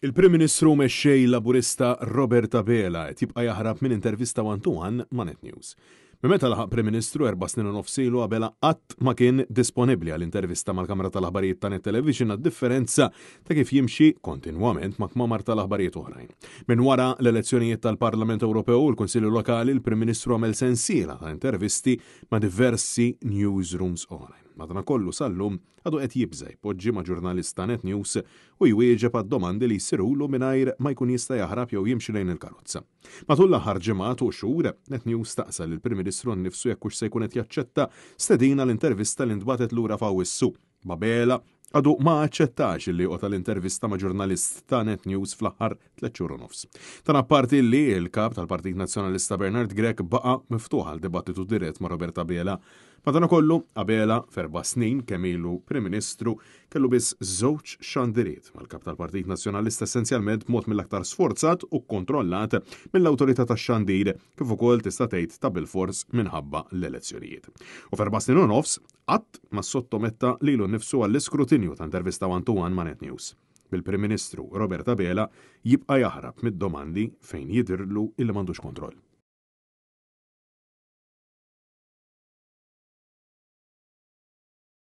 Il-Prim Ministru mexxej Laburista Robert Abela qed jibqa' jaħrab minn intervista one-to-one ma' Net News. Meta laħaq Prim Ministru 4 snin u nofs ilu Abela qatt ma kien disponibbli għall-intervista mal-Kamra tal-Aħbarijiet ta' Net Television għad-differenza ta' kif jimxi kontinwament ma' kmamar tal-aħbarijiet oħrajn. Minn wara l-elezzjonijiet tal-Parlament Ewropew u l-Kunsillu Lokali, il-Prim Ministru għamel sensiela ta' intervisti ma' diversi newsrooms oħrajn. Madankollu sal-lum għadu qed jibża jpoġġi ma' ġurnalista Net News u jwieġeb għad-domandi li jsirulu mingħajr ma jkun jista' jaħrab jew jimxi lejn il-karozza. Matul l-aħħar ġimgħat u xhur, Net News taqsal il-Prim Ministru nnifsu jekk hux se jkun qed jaċċetta stedina l-intervista li ntbatet lura f'Awwissu. Abela għadu ma aċċettax li qota l-intervista ma' ġurnalist ta' Net News fl-aħħar 3 xhur u nofs. Tan apparti li l-kap tal-Partit Nazzjonalista Bernard Grech baqa' miftuħ għal dibattitu dirett ma' Robert Abela. Madankollu Abela f'4 snin kemm ilu Prim Ministru kellu biss żewġ xandiriet mal-kap tal-Partit Nazzjonalista essenzjalment b'mod mill-aktar sforzat u kontrollat mill-awtorità tax-xandir kif ukoll tista' tgħid ta' bilfors minħabba l-elezzjonijiet. U f'4 snin u nofs qatt ma sottometta lilu nnifsu għall-iskrutinju ta' intervista one-to-one ma' Net News. Bil-Prim Ministru Robert Abela jibqa' jaħrab mid-domandi fejn jidhirlu illi m'għandux kontroll.